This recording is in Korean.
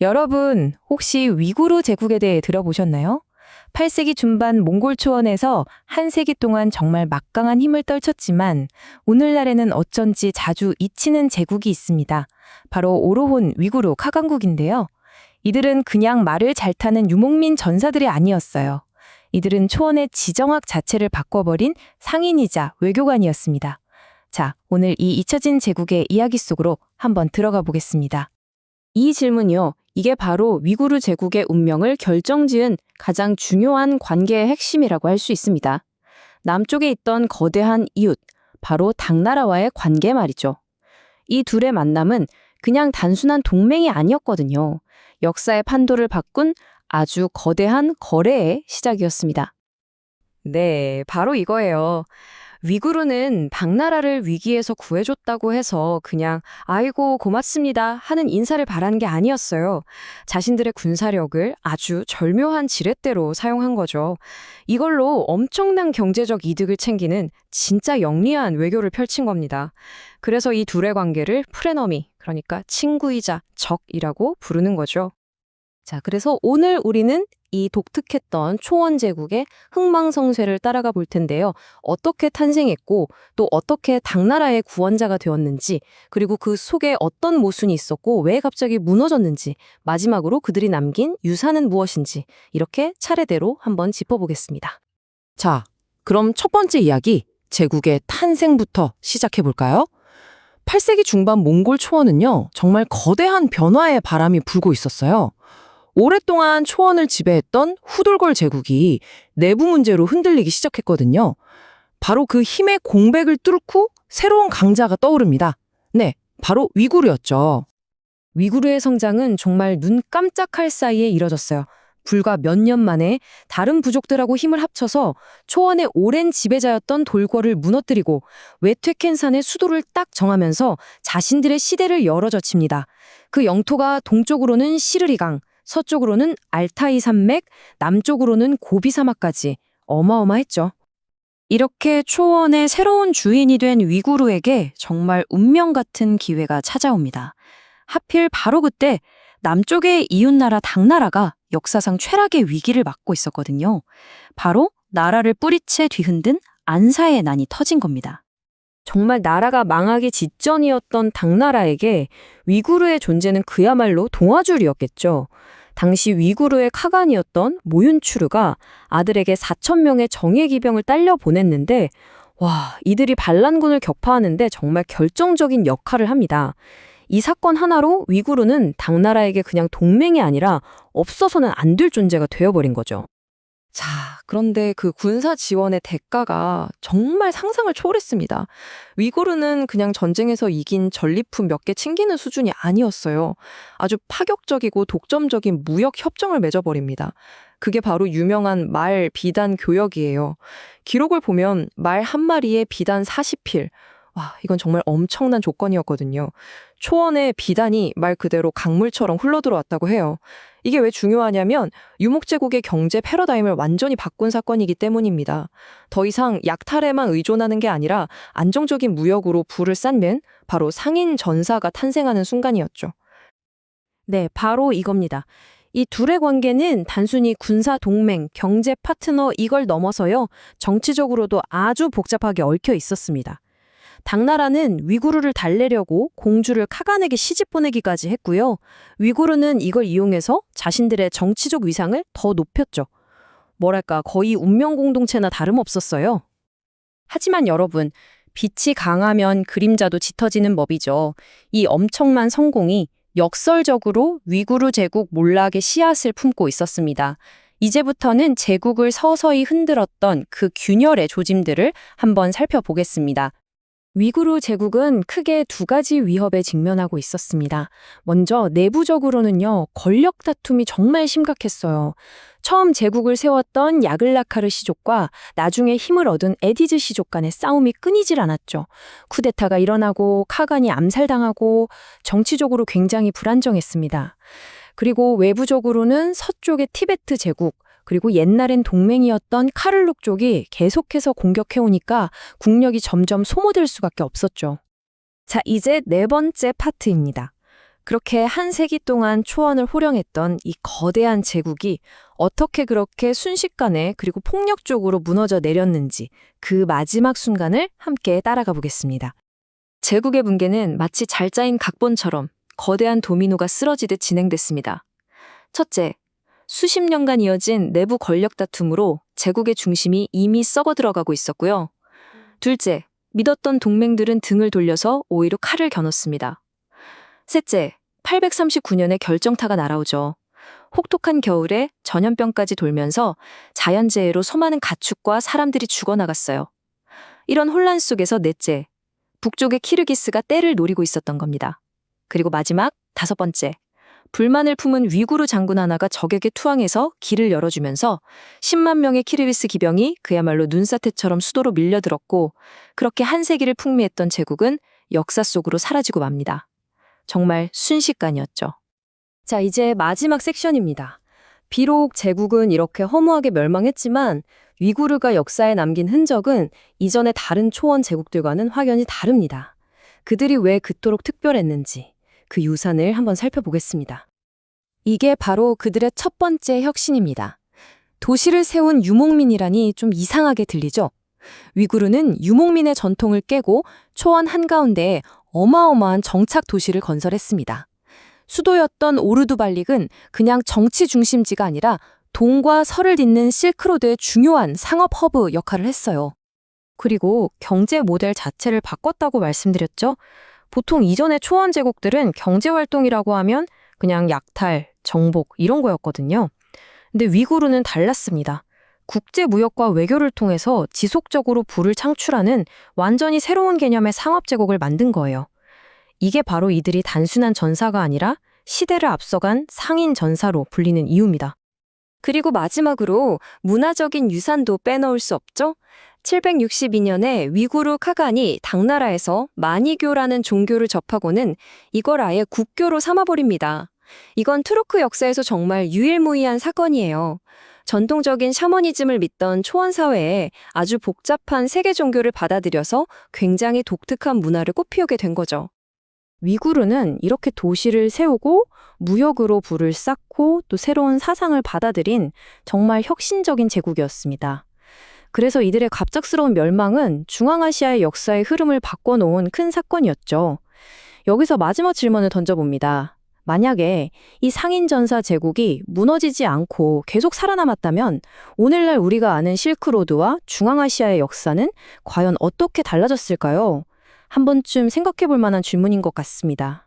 여러분, 혹시 위구르 제국에 대해 들어보셨나요? 8세기 중반 몽골 초원에서 한 세기 동안 정말 막강한 힘을 떨쳤지만 오늘날에는 어쩐지 자주 잊히는 제국이 있습니다. 바로 오로혼 위구르 카강국인데요. 이들은 그냥 말을 잘 타는 유목민 전사들이 아니었어요. 이들은 초원의 지정학 자체를 바꿔버린 상인이자 외교관이었습니다. 자, 오늘 이 잊혀진 제국의 이야기 속으로 한번 들어가 보겠습니다. 이 질문이요. 이게 바로 위구르 제국의 운명을 결정지은 가장 중요한 관계의 핵심이라고 할 수 있습니다. 남쪽에 있던 거대한 이웃, 바로 당나라와의 관계 말이죠. 이 둘의 만남은 그냥 단순한 동맹이 아니었거든요. 역사의 판도를 바꾼 아주 거대한 거래의 시작이었습니다. 네, 바로 이거예요. 위구르는 당나라를 위기에서 구해줬다고 해서 그냥 아이고 고맙습니다 하는 인사를 바라는 게 아니었어요. 자신들의 군사력을 아주 절묘한 지렛대로 사용한 거죠. 이걸로 엄청난 경제적 이득을 챙기는 진짜 영리한 외교를 펼친 겁니다. 그래서 이 둘의 관계를 프레너미, 그러니까 친구이자 적이라고 부르는 거죠. 자, 그래서 오늘 우리는 이 독특했던 초원 제국의 흥망성쇠를 따라가 볼 텐데요. 어떻게 탄생했고 또 어떻게 당나라의 구원자가 되었는지, 그리고 그 속에 어떤 모순이 있었고 왜 갑자기 무너졌는지, 마지막으로 그들이 남긴 유산은 무엇인지 이렇게 차례대로 한번 짚어보겠습니다. 자, 그럼 첫 번째 이야기, 제국의 탄생부터 시작해 볼까요? 8세기 중반 몽골 초원은요, 정말 거대한 변화의 바람이 불고 있었어요. 오랫동안 초원을 지배했던 후돌골 제국이 내부 문제로 흔들리기 시작했거든요. 바로 그 힘의 공백을 뚫고 새로운 강자가 떠오릅니다. 네, 바로 위구르였죠. 위구르의 성장은 정말 눈 깜짝할 사이에 이뤄졌어요. 불과 몇 년 만에 다른 부족들하고 힘을 합쳐서 초원의 오랜 지배자였던 돌궐을 무너뜨리고 외퇴켄산의 수도를 딱 정하면서 자신들의 시대를 열어젖힙니다. 그 영토가 동쪽으로는 시르리강, 서쪽으로는 알타이 산맥, 남쪽으로는 고비 사막까지 어마어마했죠. 이렇게 초원의 새로운 주인이 된 위구르에게 정말 운명 같은 기회가 찾아옵니다. 하필 바로 그때 남쪽의 이웃나라 당나라가 역사상 최악의 위기를 맞고 있었거든요. 바로 나라를 뿌리채 뒤흔든 안사의 난이 터진 겁니다. 정말 나라가 망하기 직전이었던 당나라에게 위구르의 존재는 그야말로 동화줄이었겠죠. 당시 위구르의 카간이었던 모윤추르가 아들에게 4,000명의 정예기병을 딸려 보냈는데, 와, 이들이 반란군을 격파하는데 정말 결정적인 역할을 합니다. 이 사건 하나로 위구르는 당나라에게 그냥 동맹이 아니라 없어서는 안 될 존재가 되어버린 거죠. 자, 그런데 그 군사 지원의 대가가 정말 상상을 초월했습니다. 위구르는 그냥 전쟁에서 이긴 전리품 몇 개 챙기는 수준이 아니었어요. 아주 파격적이고 독점적인 무역 협정을 맺어버립니다. 그게 바로 유명한 말 비단 교역이에요. 기록을 보면 말 한 마리에 비단 40필. 와, 이건 정말 엄청난 조건이었거든요. 초원에 비단이 말 그대로 강물처럼 흘러들어왔다고 해요. 이게 왜 중요하냐면 유목제국의 경제 패러다임을 완전히 바꾼 사건이기 때문입니다. 더 이상 약탈에만 의존하는 게 아니라 안정적인 무역으로 부를 쌓는 바로 상인 전사가 탄생하는 순간이었죠. 네, 바로 이겁니다. 이 둘의 관계는 단순히 군사 동맹, 경제 파트너 이걸 넘어서요, 정치적으로도 아주 복잡하게 얽혀 있었습니다. 당나라는 위구르를 달래려고 공주를 카간에게 시집 보내기까지 했고요. 위구르는 이걸 이용해서 자신들의 정치적 위상을 더 높였죠. 뭐랄까, 거의 운명 공동체나 다름없었어요. 하지만 여러분, 빛이 강하면 그림자도 짙어지는 법이죠. 이 엄청난 성공이 역설적으로 위구르 제국 몰락의 씨앗을 품고 있었습니다. 이제부터는 제국을 서서히 흔들었던 그 균열의 조짐들을 한번 살펴보겠습니다. 위구르 제국은 크게 두 가지 위협에 직면하고 있었습니다. 먼저 내부적으로는요, 권력 다툼이 정말 심각했어요. 처음 제국을 세웠던 야글라카르 시족과 나중에 힘을 얻은 에디즈 시족 간의 싸움이 끊이질 않았죠. 쿠데타가 일어나고 카간이 암살당하고 정치적으로 굉장히 불안정했습니다. 그리고 외부적으로는 서쪽의 티베트 제국, 그리고 옛날엔 동맹이었던 카를룩 쪽이 계속해서 공격해오니까 국력이 점점 소모될 수밖에 없었죠. 자, 이제 네 번째 파트입니다. 그렇게 한 세기 동안 초원을 호령했던 이 거대한 제국이 어떻게 그렇게 순식간에 그리고 폭력적으로 무너져 내렸는지 그 마지막 순간을 함께 따라가 보겠습니다. 제국의 붕괴는 마치 잘 짜인 각본처럼 거대한 도미노가 쓰러지듯 진행됐습니다. 첫째, 수십 년간 이어진 내부 권력 다툼으로 제국의 중심이 이미 썩어 들어가고 있었고요. 둘째, 믿었던 동맹들은 등을 돌려서 오히려 칼을 겨눴습니다. 셋째, 839년에 결정타가 날아오죠. 혹독한 겨울에 전염병까지 돌면서 자연재해로 수많은 가축과 사람들이 죽어나갔어요. 이런 혼란 속에서 넷째, 북쪽의 키르기스가 때를 노리고 있었던 겁니다. 그리고 마지막, 다섯 번째, 불만을 품은 위구르 장군 하나가 적에게 투항해서 길을 열어주면서 10만 명의 키르기스 기병이 그야말로 눈사태처럼 수도로 밀려들었고 그렇게 한 세기를 풍미했던 제국은 역사 속으로 사라지고 맙니다. 정말 순식간이었죠. 자, 이제 마지막 섹션입니다. 비록 제국은 이렇게 허무하게 멸망했지만 위구르가 역사에 남긴 흔적은 이전의 다른 초원 제국들과는 확연히 다릅니다. 그들이 왜 그토록 특별했는지 그 유산을 한번 살펴보겠습니다. 이게 바로 그들의 첫 번째 혁신입니다. 도시를 세운 유목민이라니 좀 이상하게 들리죠? 위구르는 유목민의 전통을 깨고 초원 한가운데에 어마어마한 정착 도시를 건설했습니다. 수도였던 오르두발릭은 그냥 정치 중심지가 아니라 동과 서를 잇는 실크로드의 중요한 상업 허브 역할을 했어요. 그리고 경제 모델 자체를 바꿨다고 말씀드렸죠? 보통 이전의 초원 제국들은 경제활동이라고 하면 그냥 약탈, 정복 이런 거였거든요. 근데 위구르는 달랐습니다. 국제무역과 외교를 통해서 지속적으로 부를 창출하는 완전히 새로운 개념의 상업제국을 만든 거예요. 이게 바로 이들이 단순한 전사가 아니라 시대를 앞서간 상인 전사로 불리는 이유입니다. 그리고 마지막으로 문화적인 유산도 빼놓을 수 없죠? 762년에 위구르 카간이 당나라에서 마니교라는 종교를 접하고는 이걸 아예 국교로 삼아버립니다. 이건 투르크 역사에서 정말 유일무이한 사건이에요. 전통적인 샤머니즘을 믿던 초원 사회에 아주 복잡한 세계 종교를 받아들여서 굉장히 독특한 문화를 꽃피우게 된 거죠. 위구르는 이렇게 도시를 세우고 무역으로 부를 쌓고 또 새로운 사상을 받아들인 정말 혁신적인 제국이었습니다. 그래서 이들의 갑작스러운 멸망은 중앙아시아의 역사의 흐름을 바꿔놓은 큰 사건이었죠. 여기서 마지막 질문을 던져봅니다. 만약에 이 상인전사 제국이 무너지지 않고 계속 살아남았다면 오늘날 우리가 아는 실크로드와 중앙아시아의 역사는 과연 어떻게 달라졌을까요? 한 번쯤 생각해 볼 만한 질문인 것 같습니다.